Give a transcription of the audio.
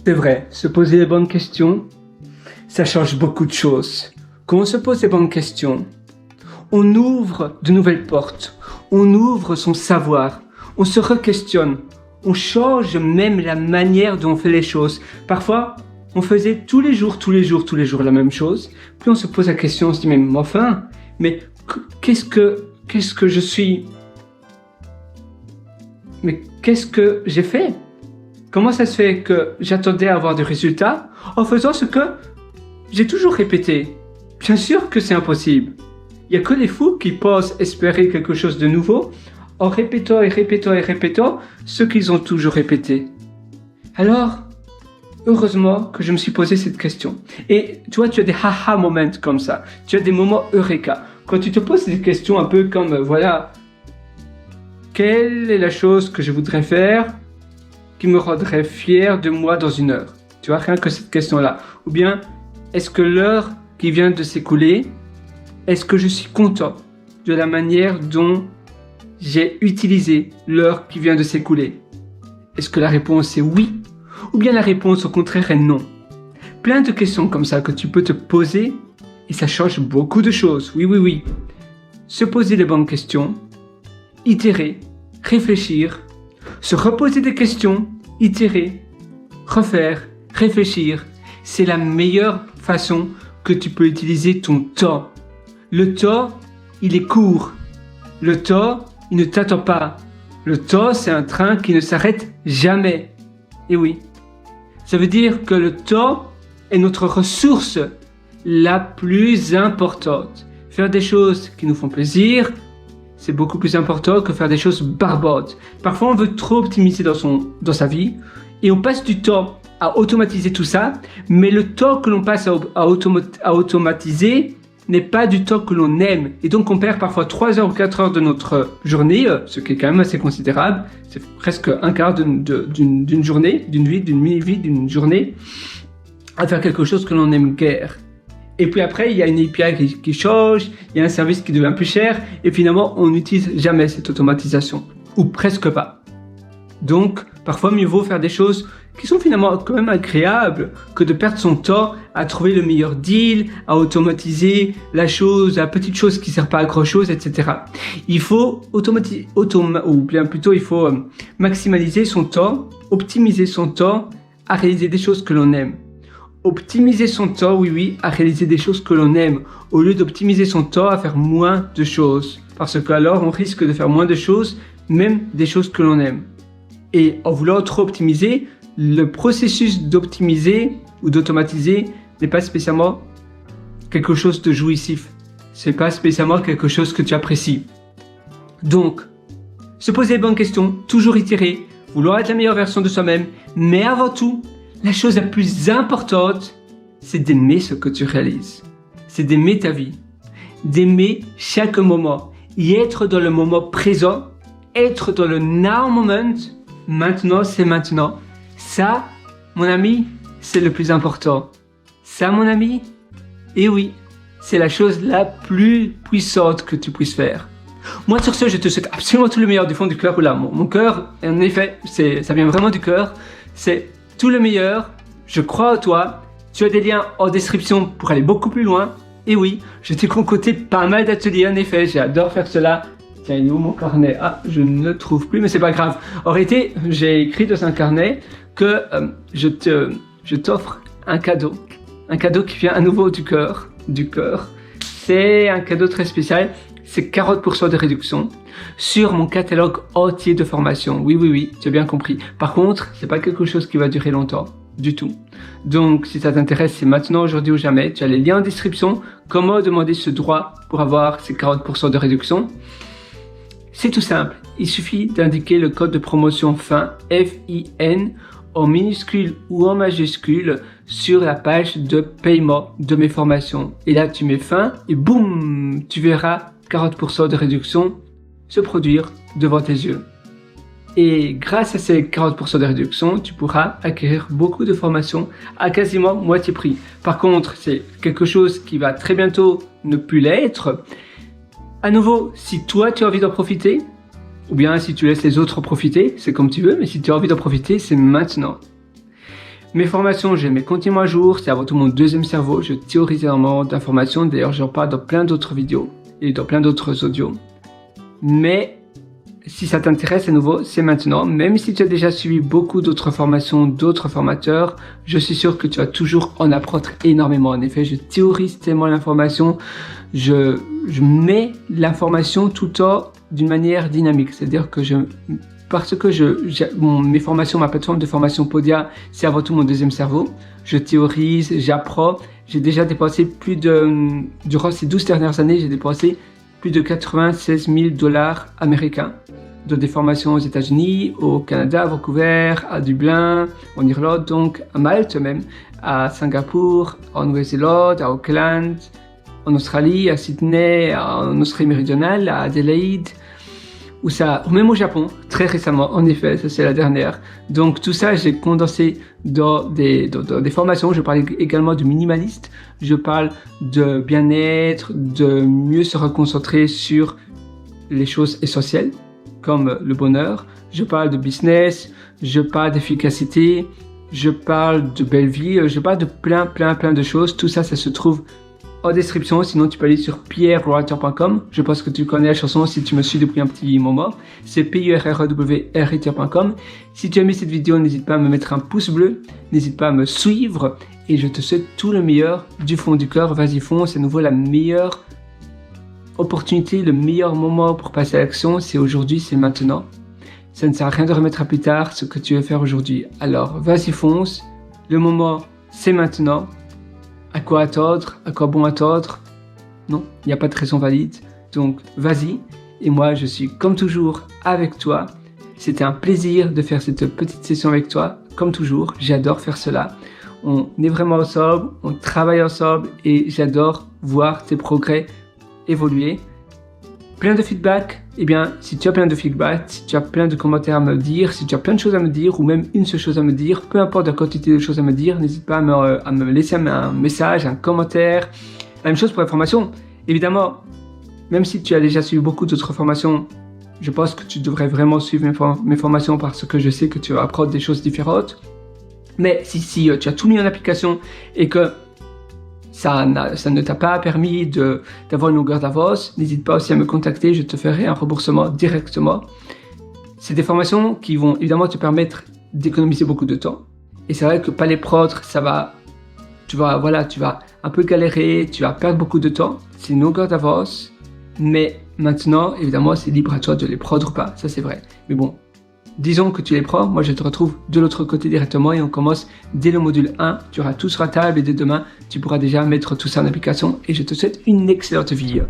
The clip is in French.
C'est vrai, se poser les bonnes questions, ça change beaucoup de choses. Quand on se pose les bonnes questions, on ouvre de nouvelles portes, on ouvre son savoir, on se re-questionne, on change même la manière dont on fait les choses. Parfois, on faisait tous les jours la même chose, puis on se pose la question, on se dit mais qu'est-ce que je suis? Mais qu'est-ce que j'ai fait? Comment ça se fait que j'attendais à avoir des résultats en faisant ce que j'ai toujours répété? Bien sûr que c'est impossible. Il n'y a que les fous qui pensent espérer quelque chose de nouveau en répétant ce qu'ils ont toujours répété. Alors, heureusement que je me suis posé cette question. Et tu vois, tu as des haha moments comme ça. Tu as des moments eureka. Quand tu te poses des questions un peu comme, quelle est la chose que je voudrais faire qui me rendrait fier de moi dans 1 heure? Tu vois, rien que cette question-là. Ou bien, est-ce que l'heure qui vient de s'écouler, est-ce que je suis content de la manière dont j'ai utilisé l'heure qui vient de s'écouler? Est-ce que la réponse est oui? Ou bien la réponse au contraire est non? Plein de questions comme ça que tu peux te poser et ça change beaucoup de choses. Oui. Se poser les bonnes questions, itérer, réfléchir, se reposer des questions, itérer, refaire, réfléchir. C'est la meilleure façon que tu peux utiliser ton temps. Le temps, il est court. Le temps, il ne t'attend pas. Le temps, c'est un train qui ne s'arrête jamais. Et oui, ça veut dire que le temps est notre ressource la plus importante. Faire des choses qui nous font plaisir, c'est beaucoup plus important que faire des choses barbantes. Parfois, on veut trop optimiser dans sa vie et on passe du temps à automatiser tout ça, mais le temps que l'on passe à automatiser n'est pas du temps que l'on aime. Et donc, on perd parfois 3 heures ou 4 heures de notre journée, ce qui est quand même assez considérable. C'est presque un quart d'une journée, d'une mini-vie, d'une journée, à faire quelque chose que l'on aime guère. Et puis après, il y a une API qui change, il y a un service qui devient plus cher, et finalement, on n'utilise jamais cette automatisation. Ou presque pas. Donc, parfois, mieux vaut faire des choses qui sont finalement quand même agréables que de perdre son temps à trouver le meilleur deal, à automatiser la petite chose qui sert pas à grand chose, etc. Il faut maximaliser son temps, optimiser son temps à réaliser des choses que l'on aime. Optimiser son temps, à réaliser des choses que l'on aime, au lieu d'optimiser son temps à faire moins de choses. Parce qu'alors, on risque de faire moins de choses, même des choses que l'on aime. Et en voulant trop optimiser, le processus d'optimiser ou d'automatiser n'est pas spécialement quelque chose de jouissif. C'est pas spécialement quelque chose que tu apprécies. Donc, se poser les bonnes questions, toujours itérer, vouloir être la meilleure version de soi-même, mais avant tout, la chose la plus importante, c'est d'aimer ce que tu réalises. C'est d'aimer ta vie. D'aimer chaque moment. Y être dans le moment présent. Être dans le now moment. Maintenant, c'est maintenant. Ça, mon ami, c'est le plus important. Ça, mon ami, et oui, c'est la chose la plus puissante que tu puisses faire. Moi, sur ce, je te souhaite absolument tout le meilleur du fond du cœur. Oula, mon cœur, en effet, ça vient vraiment du cœur. C'est tout le meilleur. Je crois en toi. Tu as des liens en description pour aller beaucoup plus loin. Et oui, je t'ai concocté pas mal d'ateliers. En effet, j'adore faire cela. Tiens, il est où mon carnet? Ah, je ne le trouve plus, mais c'est pas grave. En réalité, j'ai écrit dans un carnet que je t'offre un cadeau qui vient à nouveau du cœur. C'est un cadeau très spécial. C'est 40% de réduction sur mon catalogue entier de formation. Oui, tu as bien compris. Par contre, c'est pas quelque chose qui va durer longtemps, du tout. Donc, si ça t'intéresse, c'est maintenant, aujourd'hui ou jamais. Tu as les liens en description. Comment demander ce droit pour avoir ces 40% de réduction? C'est tout simple. Il suffit d'indiquer le code de promotion FIN, F-I-N, en minuscule ou en majuscule sur la page de paiement de mes formations. Et là, tu mets FIN et boum, tu verras 40% de réduction se produire devant tes yeux. Et grâce à ces 40% de réduction, tu pourras acquérir beaucoup de formations à quasiment moitié prix. Par contre, c'est quelque chose qui va très bientôt ne plus l'être. À nouveau, si toi tu as envie d'en profiter, ou bien si tu laisses les autres en profiter, c'est comme tu veux, mais si tu as envie d'en profiter, c'est maintenant. Mes formations, je les mets continuellement à jour. C'est avant tout mon deuxième cerveau. Je théorise énormément d'informations. D'ailleurs, j'en parle dans plein d'autres vidéos et dans plein d'autres audios. Mais si ça t'intéresse à nouveau, c'est maintenant. Même si tu as déjà suivi beaucoup d'autres formations, d'autres formateurs, je suis sûr que tu vas toujours en apprendre énormément. En effet, je théorise tellement l'information. Je mets l'information tout le temps d'une manière dynamique. C'est-à-dire que parce que mes formations, ma plateforme de formation Podia, c'est avant tout mon deuxième cerveau. Je théorise, j'apprends. J'ai déjà dépensé durant ces 12 dernières années, j'ai dépensé plus de 96 000 $ américains dans des formations aux États-Unis, au Canada, à Vancouver, à Dublin, en Irlande, donc à Malte même, à Singapour, en Nouvelle-Zélande, à Auckland, en Australie, à Sydney, en Australie méridionale, à Adelaide, ou même au Japon, très récemment, en effet, ça c'est la dernière. Donc tout ça, j'ai condensé dans des formations. Je parle également de minimaliste, je parle de bien-être, de mieux se reconcentrer sur les choses essentielles, comme le bonheur. Je parle de business, je parle d'efficacité, je parle de belle vie, je parle de plein de choses. Tout ça, ça se trouve en description, sinon tu peux aller sur pierrewriter.com. Je pense que tu connais la chanson si tu me suis depuis un petit moment. C'est pierrewriter.com. Si tu as aimé cette vidéo, n'hésite pas à me mettre un pouce bleu, n'hésite pas à me suivre et je te souhaite tout le meilleur du fond du cœur. Vas-y fonce, c'est à nouveau la meilleure opportunité, le meilleur moment pour passer à l'action, c'est aujourd'hui, c'est maintenant. Ça ne sert à rien de remettre à plus tard ce que tu veux faire aujourd'hui. Alors vas-y fonce, le moment c'est maintenant. À quoi attendre? À quoi bon attendre? Non, il n'y a pas de raison valide. Donc, vas-y. Et moi, je suis comme toujours avec toi. C'était un plaisir de faire cette petite session avec toi. Comme toujours, j'adore faire cela. On est vraiment ensemble, on travaille ensemble et j'adore voir tes progrès évoluer. Plein de feedback. Eh bien, si tu as plein de feedback, si tu as plein de commentaires à me dire, si tu as plein de choses à me dire ou même une seule chose à me dire, peu importe la quantité de choses à me dire, n'hésite pas à me laisser un message, un commentaire. La même chose pour les formations. Évidemment, même si tu as déjà suivi beaucoup d'autres formations, je pense que tu devrais vraiment suivre mes formations parce que je sais que tu vas apprendre des choses différentes. Mais si tu as tout mis en application et que ça ne t'a pas permis d'avoir une longueur d'avance, n'hésite pas aussi à me contacter, je te ferai un remboursement directement. C'est des formations qui vont évidemment te permettre d'économiser beaucoup de temps. Et c'est vrai que pas les prendre, tu vas un peu galérer, tu vas perdre beaucoup de temps. C'est une longueur d'avance, mais maintenant, évidemment, c'est libre à toi de les prendre ou pas, ça c'est vrai. Mais bon, disons que tu les prends, moi je te retrouve de l'autre côté directement et on commence dès le module 1. Tu auras tout sur la table et dès demain, tu pourras déjà mettre tout ça en application et je te souhaite une excellente vie.